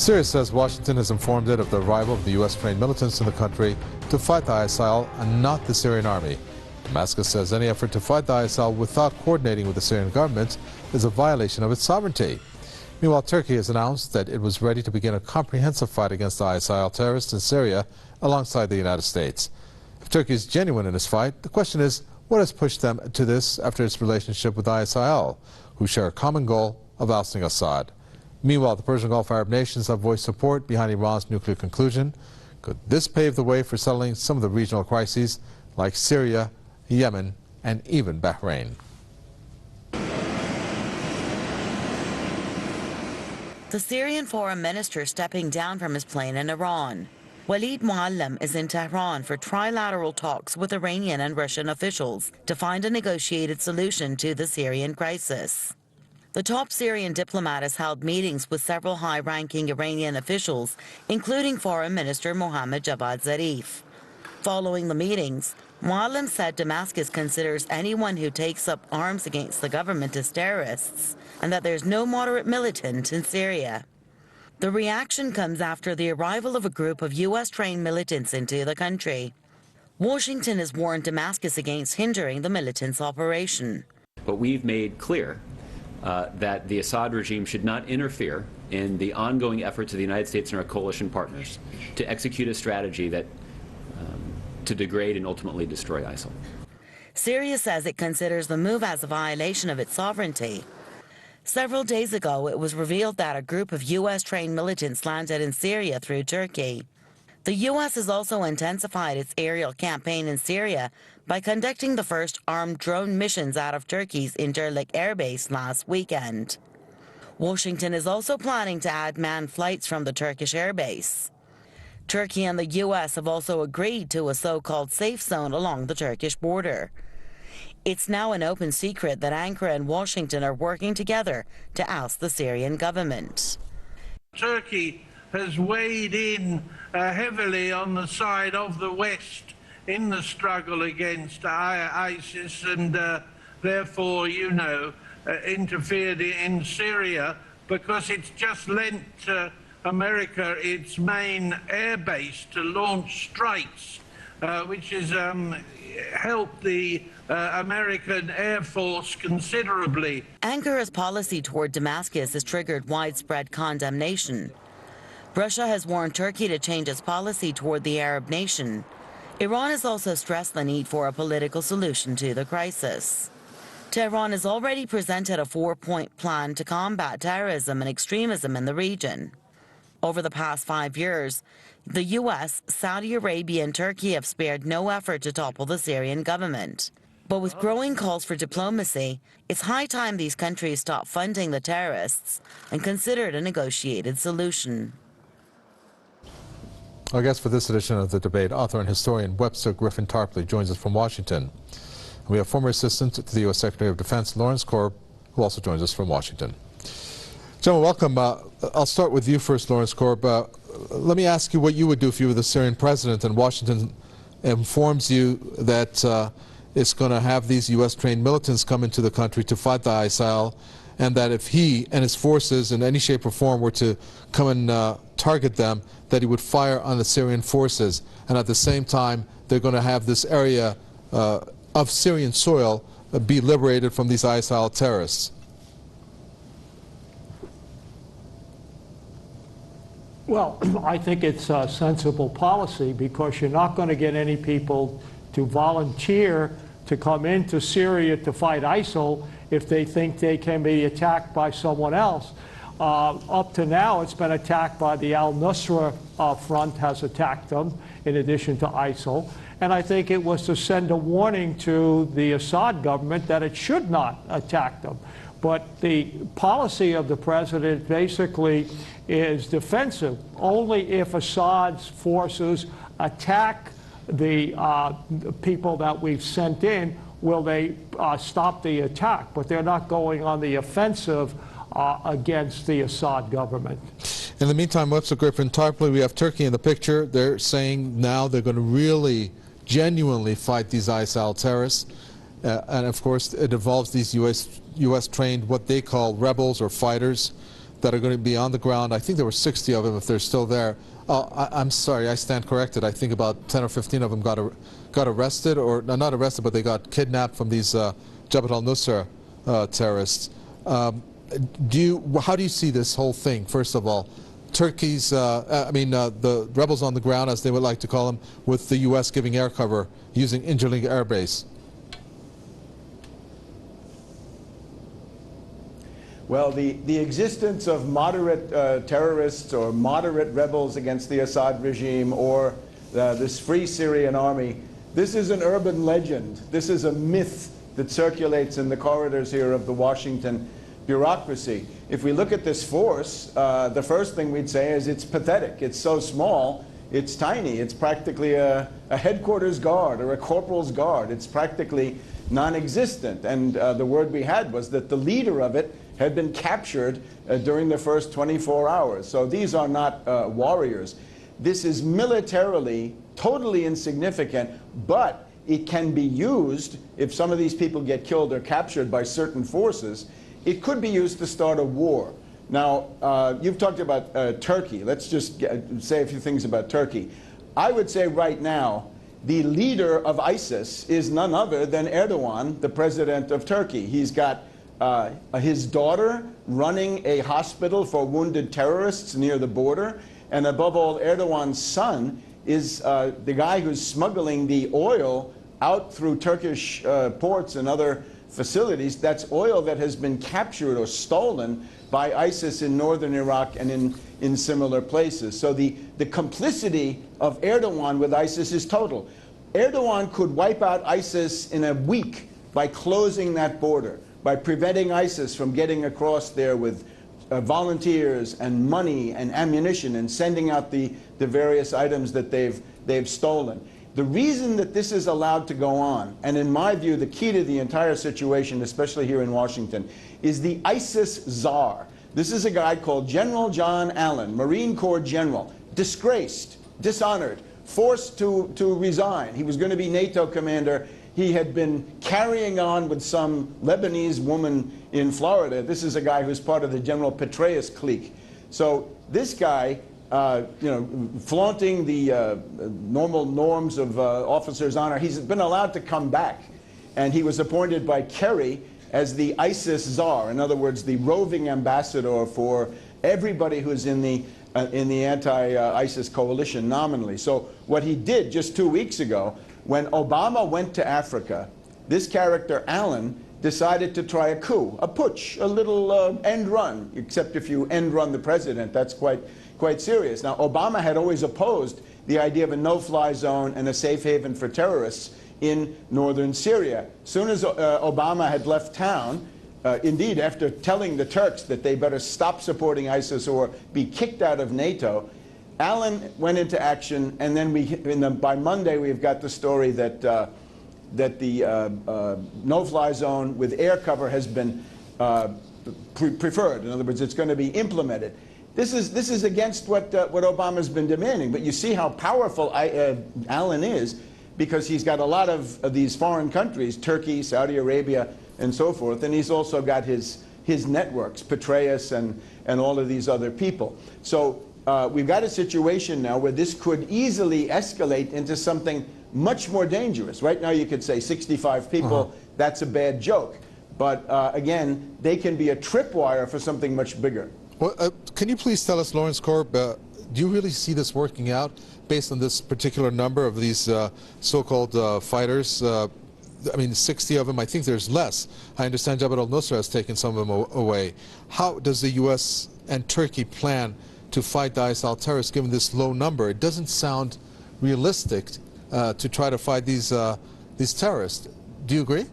Syria says Washington has informed it of the arrival of the U.S.-trained militants in the country to fight the ISIL and not the Syrian army. Damascus says any effort to fight the ISIL without coordinating with the Syrian government is a violation of its sovereignty. Meanwhile, Turkey has announced that it was ready to begin a comprehensive fight against the ISIL terrorists in Syria alongside the United States. If Turkey is genuine in this fight, the question is, what has pushed them to this after its relationship with the ISIL, who share a common goal of ousting Assad? Meanwhile, the Persian Gulf Arab nations have voiced support behind Iran's nuclear conclusion. Could this pave the way for settling some of the regional crises like Syria, Yemen, and even Bahrain? The Syrian foreign minister stepping down from his plane in Iran. Walid Muallim is in Tehran for trilateral talks with Iranian and Russian officials to find a negotiated solution to the Syrian crisis. The top Syrian diplomat has held meetings with several high-ranking Iranian officials, including Foreign Minister Mohammad Javad Zarif. Following the meetings, Muallim said Damascus considers anyone who takes up arms against the government as terrorists, and that there's no moderate militant in Syria. The reaction comes after the arrival of a group of U.S.-trained militants into the country. Washington has warned Damascus against hindering the militants' operation. But we've made clear that the Assad regime should not interfere in the ongoing efforts of the United States and our coalition partners to execute a strategy that to degrade and ultimately destroy ISIL. Syria says it considers the move as a violation of its sovereignty. Several days ago, it was revealed that a group of U.S.-trained militants landed in Syria through Turkey. The U.S. has also intensified its aerial campaign in Syria by conducting the first armed drone missions out of Turkey's Incirlik Air Base last weekend. Washington is also planning to add manned flights from the Turkish air base. Turkey and the U.S. have also agreed to a so-called safe zone along the Turkish border. It's now an open secret that Ankara and Washington are working together to oust the Syrian government. Turkey has weighed in heavily on the side of the West in the struggle against ISIS and therefore, interfered in Syria because it's just lent America its main air base to launch strikes, which has helped the American Air Force considerably. Ankara's policy toward Damascus has triggered widespread condemnation. Russia has warned Turkey to change its policy toward the Arab nation. Iran has also stressed the need for a political solution to the crisis. Tehran has already presented a 4-point plan to combat terrorism and extremism in the region. Over the past 5 years, the U.S., Saudi Arabia, and Turkey have spared no effort to topple the Syrian government. But with growing calls for diplomacy, it's high time these countries stop funding the terrorists and considered a negotiated solution. Our guest for this edition of the debate, author and historian Webster Tarpley, joins us from Washington. We have former assistant to the U.S. Secretary of Defense Lawrence Korb, who also joins us from Washington. Gentlemen, welcome. I'll start with you first, Lawrence Korb. Let me ask you what you would do if you were the Syrian president and Washington informs you that it's going to have these U.S.-trained militants come into the country to fight the ISIL, and that if he and his forces in any shape or form were to come and target them, that he would fire on the Syrian forces, and at the same time they're going to have this area of Syrian soil be liberated from these ISIL terrorists? Well, I think it's a sensible policy because you're not going to get any people to volunteer to come into Syria to fight ISIL if they think they can be attacked by someone else. Up to now, it's been attacked by the al-Nusra Front has attacked them in addition to ISIL. And I think it was to send a warning to the Assad government that it should not attack them. But the policy of the president basically is defensive. Only if Assad's forces attack the people that we've sent in will they stop the attack. But they're not going on the offensive against the Assad government. In the meantime, Webster Tarpley, we have Turkey in the picture. They're saying now they're going to really, genuinely fight these ISIL terrorists. And of course, it involves these U.S.-trained, what they call rebels or fighters. that are going to be on the ground. I think there were 60 of them, if they're still there. I'm sorry, I stand corrected. I think about 10 or 15 of them got arrested, or not arrested, but they got kidnapped from these Jabhat al-Nusra terrorists. How do you see this whole thing, first of all? Turkey's, the rebels on the ground, as they would like to call them, with the U.S. giving air cover using Incirlik Air Base. Well, the existence of moderate terrorists or moderate rebels against the Assad regime or this Free Syrian Army, this is an urban legend. This is a myth that circulates in the corridors here of the Washington bureaucracy. If we look at this force, the first thing we'd say is it's pathetic. It's so small, it's tiny. It's practically a headquarters guard or a corporal's guard. It's practically non-existent. And the word we had was that the leader of it had been captured during the first 24 hours. So these are not warriors. This is militarily totally insignificant, but it can be used if some of these people get killed or captured by certain forces. It could be used to start a war. Now, you've talked about Turkey. Let's just say a few things about Turkey. I would say right now, the leader of ISIS is none other than Erdogan, the president of Turkey. He's got his daughter running a hospital for wounded terrorists near the border. And above all, Erdogan's son is the guy who's smuggling the oil out through Turkish ports and other facilities. That's oil that has been captured or stolen by ISIS in northern Iraq and in similar places. So the complicity of Erdogan with ISIS is total. Erdogan could wipe out ISIS in a week by closing that border, by preventing ISIS from getting across there with volunteers and money and ammunition and sending out the various items that they've stolen. The reason that this is allowed to go on, and in my view the key to the entire situation, especially here in Washington, is the ISIS czar. This is a guy called General John Allen, Marine Corps general, disgraced, dishonored, forced to resign. He was going to be NATO commander. He had been carrying on with some Lebanese woman in Florida. This is a guy who's part of the General Petraeus clique. So this guy, flaunting the normal norms of officers' honor, he's been allowed to come back. And he was appointed by Kerry as the ISIS czar, in other words, the roving ambassador for everybody who's in the anti-ISIS coalition nominally. So what he did just 2 weeks ago, when Obama went to Africa, this character, Allen, decided to try a coup, a putsch, a little end run, except if you end run the president, that's quite serious. Now, Obama had always opposed the idea of a no-fly zone and a safe haven for terrorists in northern Syria. As soon as Obama had left town, indeed, after telling the Turks that they better stop supporting ISIS or be kicked out of NATO, Allen went into action, and then by Monday we've got the story that the no-fly zone with air cover has been preferred. In other words, it's going to be implemented. This is against what Obama's been demanding. But you see how powerful Allen is, because he's got a lot of these foreign countries, Turkey, Saudi Arabia, and so forth, and he's also got his networks, Petraeus and all of these other people. So we've got a situation now where this could easily escalate into something much more dangerous. Right now you could say 65 people, that's a bad joke. But again, they can be a tripwire for something much bigger. Well, can you please tell us, Lawrence Korb, do you really see this working out based on this particular number of these so-called fighters? I mean, 60 of them, I think there's less. I understand Jabhat al-Nusra has taken some of them away. How does the U.S. and Turkey plan to fight the ISIL terrorists given this low number? It doesn't sound realistic to try to fight these terrorists. Do you agree?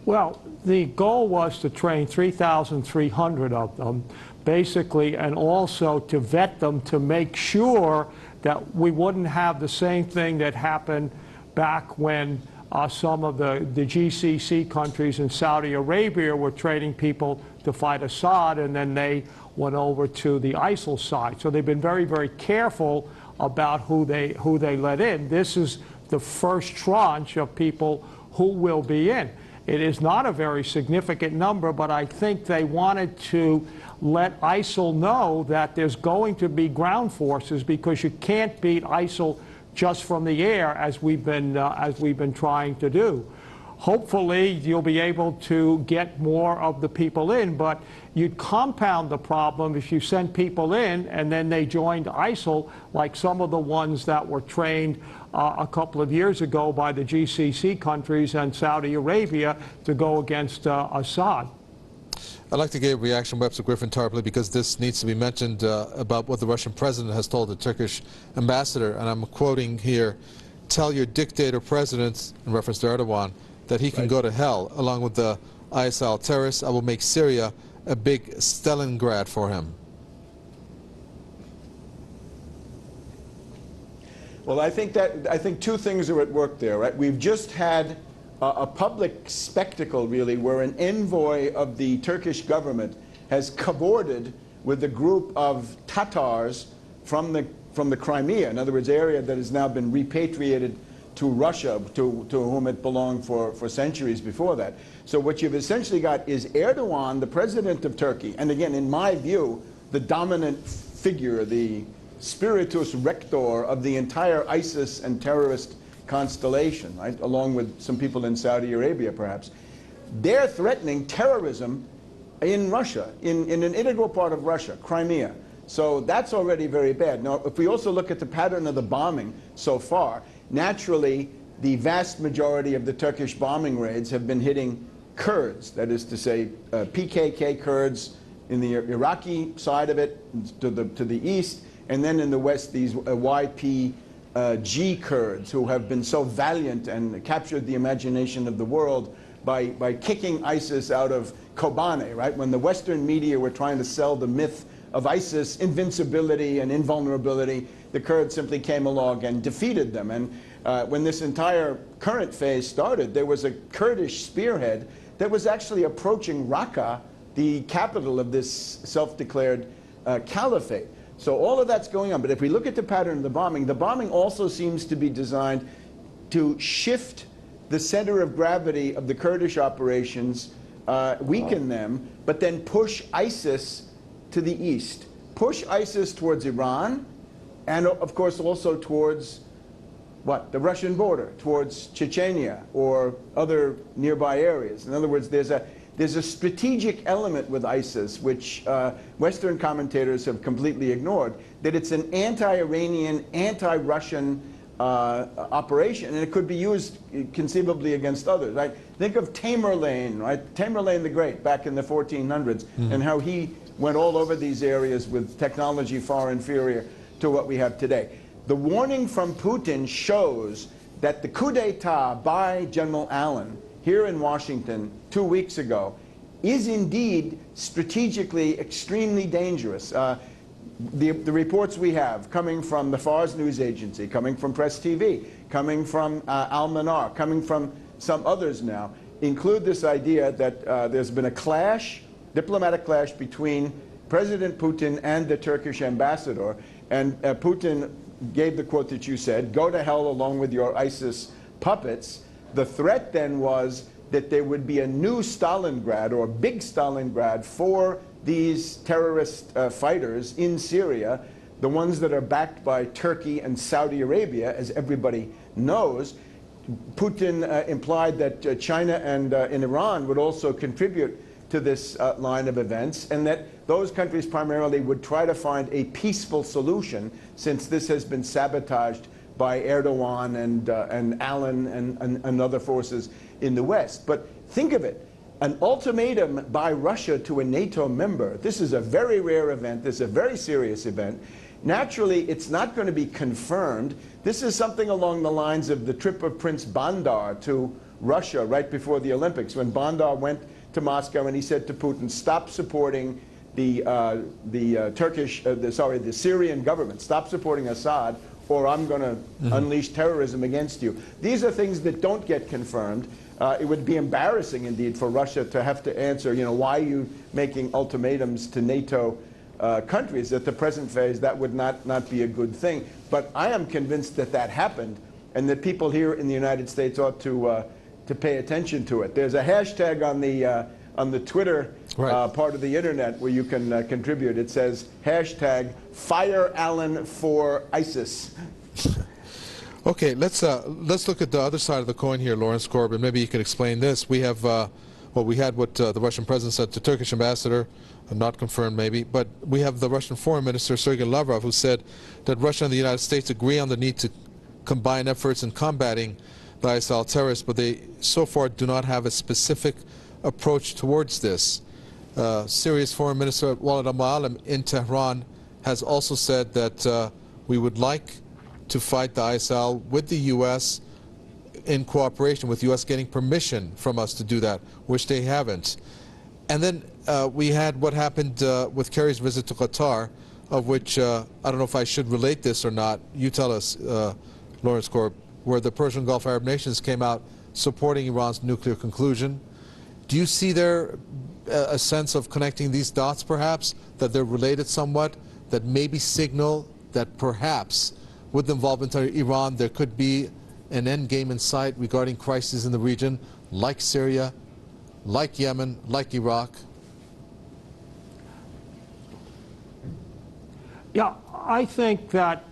Well, the goal was to train 3,300 of them, basically, and also to vet them to make sure that we wouldn't have the same thing that happened back when some of the GCC countries in Saudi Arabia were training people to fight Assad, and then they went over to the ISIL side. So they've been very, very careful about who they let in. This is the first tranche of people who will be in. It is not a very significant number, but I think they wanted to let ISIL know that there's going to be ground forces, because you can't beat ISIL just from the air, as we've been trying to do. Hopefully, you'll be able to get more of the people in, but you'd compound the problem if you sent people in and then they joined ISIL, like some of the ones that were trained a couple of years ago by the GCC countries and Saudi Arabia to go against Assad. I'd like to get a reaction, Webster, Griffin, Tarpley, because this needs to be mentioned about what the Russian president has told the Turkish ambassador, and I'm quoting here, "Tell your dictator president," in reference to Erdogan, "that he can go to hell. Along with the ISIL terrorists, I will make Syria a big Stalingrad for him." Well, I think two things are at work there, right? We've just had a public spectacle, really, where an envoy of the Turkish government has cavorted with a group of Tatars from the Crimea, in other words, area that has now been repatriated to Russia, to whom it belonged for centuries before that. So what you've essentially got is Erdogan, the president of Turkey, and again, in my view, the dominant figure, the spiritus rector of the entire ISIS and terrorist constellation, right, along with some people in Saudi Arabia, perhaps. They're threatening terrorism in Russia, in an integral part of Russia, Crimea. So that's already very bad. Now, if we also look at the pattern of the bombing so far, naturally, the vast majority of the Turkish bombing raids have been hitting Kurds, that is to say, PKK Kurds in the Iraqi side of it, to the east, and then in the west, these YPG Kurds, who have been so valiant and captured the imagination of the world by kicking ISIS out of Kobane, right? When the Western media were trying to sell the myth of ISIS invincibility and invulnerability, the Kurds simply came along and defeated them. And when this entire current phase started, there was a Kurdish spearhead that was actually approaching Raqqa, the capital of this self-declared caliphate. So all of that's going on. But if we look at the pattern of the bombing also seems to be designed to shift the center of gravity of the Kurdish operations, weaken them, but then push ISIS to the east. Push ISIS towards Iran, and of course also towards what? The Russian border, towards Chechnya or other nearby areas. In other words, there's a strategic element with ISIS, which Western commentators have completely ignored, that it's an anti-Iranian, anti-Russian operation, and it could be used conceivably against others. Right? Think of Tamerlane, right? Tamerlane the Great, back in the 1400s, and how he went all over these areas with technology far inferior to what we have today. The warning from Putin shows that the coup d'etat by General Allen here in Washington 2 weeks ago is indeed strategically extremely dangerous. The reports we have coming from the Fars news agency, coming from Press TV, coming from Al-Manar, coming from some others now, include this idea that there's been a clash, diplomatic clash between President Putin and the Turkish ambassador, and Putin gave the quote that you said, "Go to hell along with your ISIS puppets." The threat then was that there would be a new Stalingrad, or big Stalingrad, for these terrorist fighters in Syria, the ones that are backed by Turkey and Saudi Arabia, as everybody knows. Putin implied that China and Iran would also contribute to this line of events, and that those countries primarily would try to find a peaceful solution, since this has been sabotaged by Erdogan and Allen and other forces in the West. But think of it, an ultimatum by Russia to a NATO member. This is a very rare event. This is a very serious event. Naturally, it's not going to be confirmed. This is something along the lines of the trip of Prince Bandar to Russia right before the Olympics, when Bandar went to Moscow and he said to Putin, "Stop supporting the Syrian government. Stop supporting Assad, or I'm going to unleash terrorism against you." These are things that don't get confirmed. It would be embarrassing indeed for Russia to have to answer, why are you making ultimatums to NATO countries at the present phase. That would not be a good thing. But I am convinced that that happened, and that people here in the United States ought to to pay attention to it. There's a hashtag on the Twitter part of the internet where you can contribute. It says hashtag Fire Allen for ISIS. Okay, let's look at the other side of the coin here, Lawrence Corbin. Maybe you could explain this. We have we had what the Russian president said to Turkish ambassador, not confirmed maybe, but we have the Russian foreign minister Sergei Lavrov, who said that Russia and the United States agree on the need to combine efforts in combating the ISIL terrorists, but they so far do not have a specific approach towards this. Syria's foreign minister Walid al-Muallim in Tehran has also said that we would like to fight the ISIL with the U.S. in cooperation, with U.S. getting permission from us to do that, which they haven't. And then we had what happened with Kerry's visit to Qatar, of which I don't know if I should relate this or not. You tell us, Lawrence Corb, where the Persian Gulf Arab nations came out supporting Iran's nuclear conclusion. Do you see there a sense of connecting these dots, perhaps, that they're related somewhat, that maybe signal that perhaps with the involvement of Iran there could be an end game in sight regarding crises in the region, like Syria, like Yemen, like Iraq? Yeah, I think that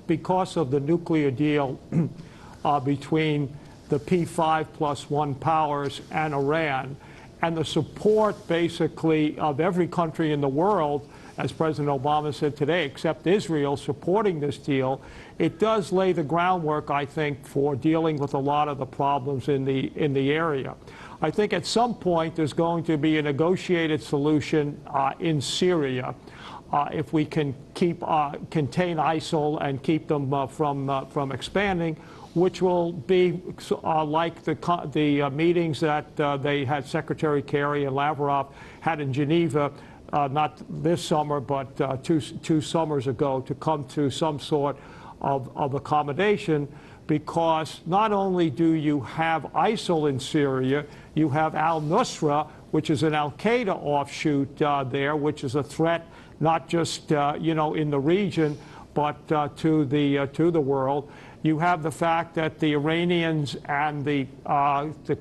because of the nuclear deal between the P5+1 powers and Iran, and the support basically of every country in the world, as President Obama said today, except Israel, supporting this deal, it does lay the groundwork, I think, for dealing with a lot of the problems in the area. I think at some point there's going to be a negotiated solution in Syria if we can contain ISIL and keep them from expanding, which will be like the meetings that they had, Secretary Kerry and Lavrov had in Geneva, not this summer, but two summers ago, to come to some sort of accommodation, because not only do you have ISIL in Syria, you have al-Nusra, which is an al-Qaeda offshoot there, which is a threat not just in the region, but to the world. You have the fact that the Iranians and the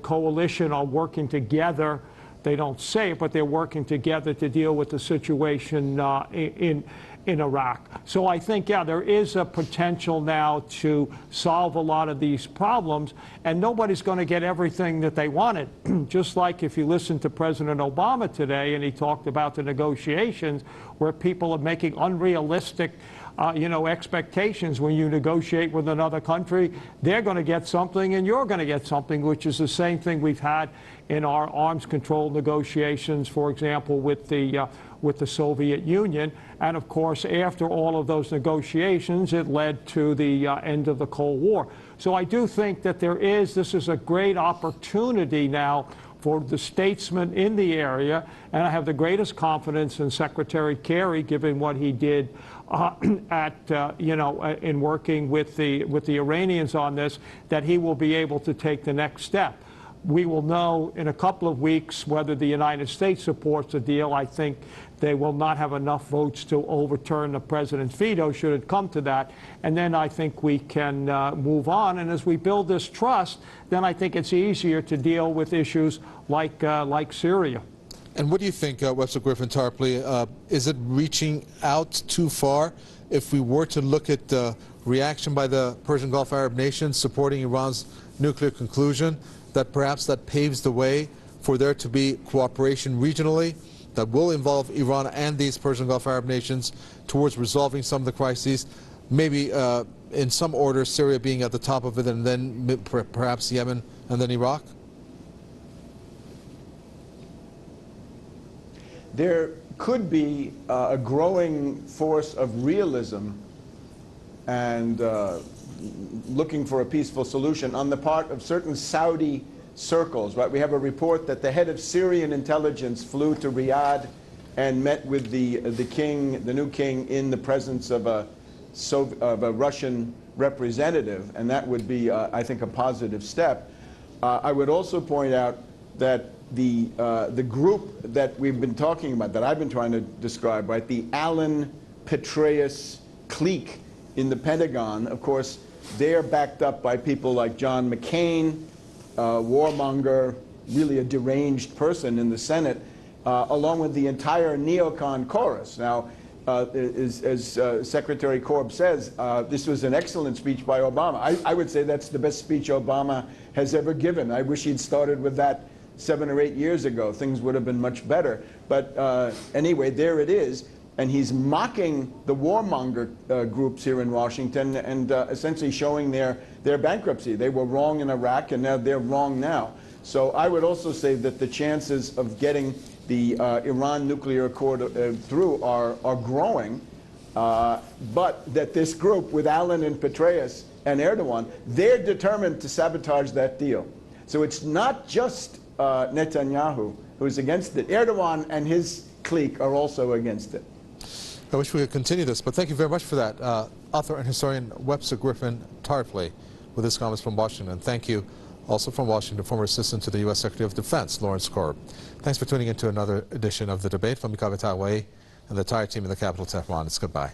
coalition are working together. They don't say it, but they're working together to deal with the situation in Iraq. So I think, yeah, there is a potential now to solve a lot of these problems, and nobody's going to get everything that they wanted. Just like if you listen to President Obama today, and he talked about the negotiations where people are making unrealistic expectations. When you negotiate with another country, they're going to get something and you're going to get something, which is the same thing we've had in our arms control negotiations, for example, with the Soviet Union. And of course, after all of those negotiations, it led to the end of the Cold War. So I do think that this is a great opportunity now for the statesmen in the area, and I have the greatest confidence in Secretary Kerry, given what he did in working with the Iranians on this, that he will be able to take the next step. We will know in a couple of weeks whether the United States supports the deal. I think they will not have enough votes to overturn the president's veto, should it come to that. And then I think we can move on. And as we build this trust, then I think it's easier to deal with issues like Syria. And what do you think, Webster Griffin Tarpley, is it reaching out too far if we were to look at the reaction by the Persian Gulf Arab nations supporting Iran's nuclear conclusion, that perhaps that paves the way for there to be cooperation regionally that will involve Iran and these Persian Gulf Arab nations towards resolving some of the crises, maybe in some order, Syria being at the top of it, and then perhaps Yemen and then Iraq? There could be a growing force of realism and looking for a peaceful solution on the part of certain Saudi circles, right? We have a report that the head of Syrian intelligence flew to Riyadh and met with the new king, in the presence of a Russian representative, and that would be, I think, a positive step. I would also point out that the group that we've been talking about, that I've been trying to describe, right, the Allen Petraeus clique in the Pentagon, of course, they're backed up by people like John McCain, warmonger, really a deranged person in the Senate, along with the entire neocon chorus. Now, as Secretary Korb says, this was an excellent speech by Obama. I would say that's the best speech Obama has ever given. I wish he'd started with that 7 or 8 years ago. Things would have been much better. But anyway, there it is. And he's mocking the warmonger groups here in Washington and essentially showing their bankruptcy. They were wrong in Iraq, and now they're wrong now. So I would also say that the chances of getting the Iran nuclear accord through are growing, but that this group with Allen and Petraeus and Erdogan, they're determined to sabotage that deal. So it's not just Netanyahu who's against it. Erdogan and his clique are also against it. I wish we could continue this, but thank you very much for that. Author and historian Webster Griffin Tarpley with his comments from Washington. And thank you also from Washington, former assistant to the U.S. Secretary of Defense, Lawrence Korb. Thanks for tuning in to another edition of The Debate from Mikaveh Tawai and the entire team in the capital, Tehran. It's goodbye.